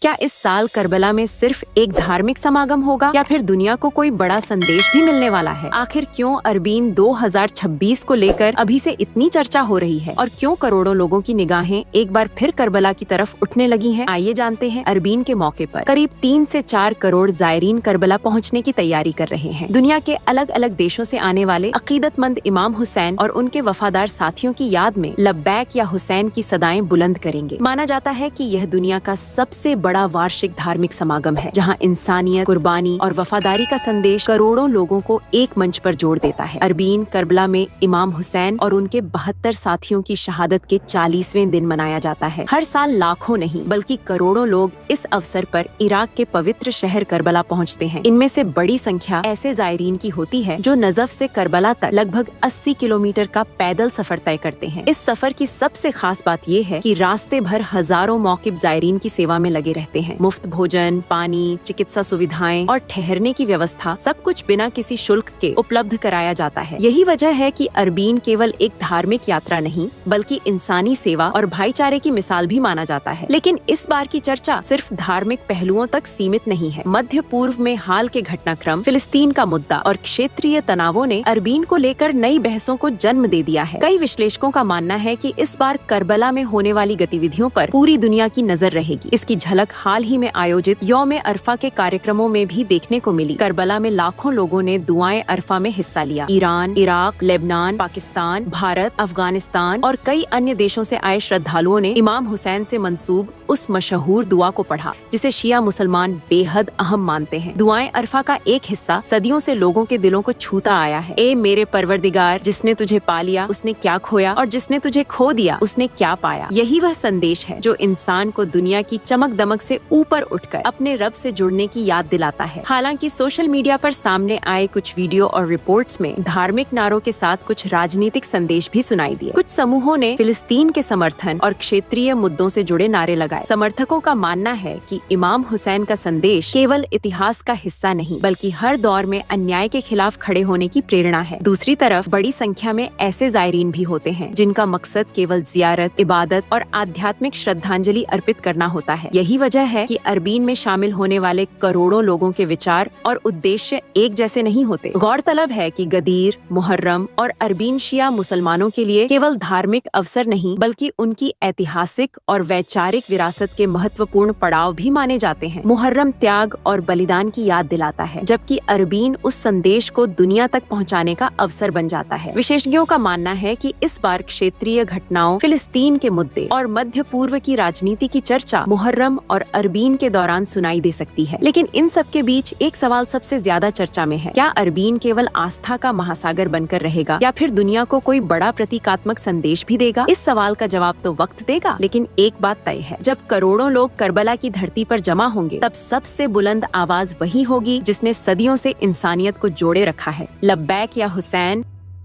क्या इस साल करबला में सिर्फ एक धार्मिक समागम होगा या फिर दुनिया को कोई बड़ा संदेश भी मिलने वाला है? आखिर क्यों अरबीन 2026 को लेकर अभी से इतनी चर्चा हो रही है और क्यों करोड़ों लोगों की निगाहें एक बार फिर करबला की तरफ उठने लगी हैं? आइए जानते हैं। अरबीन के मौके पर करीब 3 से 4 करोड़ जायरीन करबला पहुंचने की तैयारी कर रहे हैं। दुनिया के अलग अलग देशों से आने वाले अकीदतमंद इमाम हुसैन और उनके वफादार साथियों की याद में लब्बैक या हुसैन की सदाएं बुलंद करेंगे। माना जाता है कि यह दुनिया का सबसे बड़ा वार्षिक धार्मिक समागम है, जहां इंसानियत, कुर्बानी और वफादारी का संदेश करोड़ों लोगों को एक मंच पर जोड़ देता है। अरबीन करबला में इमाम हुसैन और उनके 72 साथियों की शहादत के 40वें दिन मनाया जाता है। हर साल लाखों नहीं बल्कि करोड़ों लोग इस अवसर पर इराक के पवित्र शहर करबला पहुंचते हैं। इनमें से बड़ी संख्या ऐसे जायरीन की होती है जो नजफ से करबला तक लगभग 80 किलोमीटर का पैदल सफर तय करते हैं। इस सफर की सबसे खास बात ये है कि रास्ते भर हजारों मौकिब जायरीन की सेवा में लगे रहते हैं। मुफ्त भोजन, पानी, चिकित्सा सुविधाएं और ठहरने की व्यवस्था सब कुछ बिना किसी शुल्क के उपलब्ध कराया जाता है। यही वजह है कि अरबीन केवल एक धार्मिक यात्रा नहीं बल्कि इंसानी सेवा और भाईचारे की मिसाल भी माना जाता है। लेकिन इस बार की चर्चा सिर्फ धार्मिक पहलुओं तक सीमित नहीं है। मध्य पूर्व में हाल के घटनाक्रम, फिलिस्तीन का मुद्दा और क्षेत्रीय तनावों ने अरबीन को लेकर नई बहसों को जन्म दे दिया है। कई विश्लेषकों का मानना है कि इस बार करबला में होने वाली गतिविधियों पर पूरी दुनिया की नजर रहेगी। इसकी झलक हाल ही में आयोजित यौम अरफा के कार्यक्रमों में भी देखने को मिली। करबला में लाखों लोगों ने दुआएं अरफा में हिस्सा लिया। Iran, Iraq, Lebanon, Pakistan, Bharat, Afghanistan और कई अन्य देशों से आए श्रद्धालुओं ने इमाम हुसैन से मंसूब उस मशहूर दुआ को पढ़ा जिसे शिया मुसलमान बेहद अहम मानते हैं। दुआएं अरफा का एक हिस्सा सदियों से लोगों के दिलों को छूता आया है। ए मेरे परवरदिगार, जिसने तुझे पा लिया उसने क्या खोया और जिसने तुझे खो दिया उसने क्या पाया। यही वह संदेश है जो इंसान को दुनिया की चमक दमक से ऊपर उठकर अपने रब से जुड़ने की याद दिलाता है। हालांकि सोशल मीडिया पर सामने आए कुछ वीडियो और रिपोर्ट्स में धार्मिक नारों के साथ कुछ राजनीतिक संदेश भी सुनाई दिए। कुछ समूहों ने फिलिस्तीन के समर्थन और क्षेत्रीय मुद्दों से जुड़े नारे लगाए। समर्थकों का मानना है कि इमाम हुसैन का संदेश केवल इतिहास का हिस्सा नहीं बल्कि हर दौर में अन्याय के खिलाफ खड़े होने की प्रेरणा है। दूसरी तरफ बड़ी संख्या में ऐसे जायरीन भी होते हैं जिनका मकसद केवल जियारत, इबादत और आध्यात्मिक श्रद्धांजलि अर्पित करना होता है। यही वजह है कि अरबीन में शामिल होने वाले करोड़ों लोगों के विचार और उद्देश्य एक जैसे नहीं होते। गौरतलब है कि गदीर, मुहर्रम और अरबीन शिया मुसलमानों के लिए केवल धार्मिक अवसर नहीं बल्कि उनकी ऐतिहासिक और वैचारिक विरासत के महत्वपूर्ण पड़ाव भी माने जाते हैं। मुहर्रम त्याग और बलिदान की याद दिलाता है, जबकि अरबीन उस संदेश को दुनिया तक पहुंचाने का अवसर बन जाता है। विशेषज्ञों का मानना है कि इस बार क्षेत्रीय घटनाओं, फिलिस्तीन के मुद्दे और मध्य पूर्व की राजनीति की चर्चा मुहर्रम और अरबीन के दौरान सुनाई दे सकती है। लेकिन इन सब के बीच एक सवाल सबसे ज्यादा चर्चा में है। क्या अरबीन केवल आस्था का महासागर बनकर रहेगा या फिर दुनिया को कोई बड़ा प्रतीकात्मक संदेश भी देगा? इस सवाल का जवाब तो वक्त देगा, लेकिन एक बात तय है, जब करोड़ों लोग करबला की धरती पर जमा होंगे तब सबसे बुलंद आवाज वही होगी जिसने सदियों से इंसानियत को जोड़े रखा है। लब्बैक या हुसैन।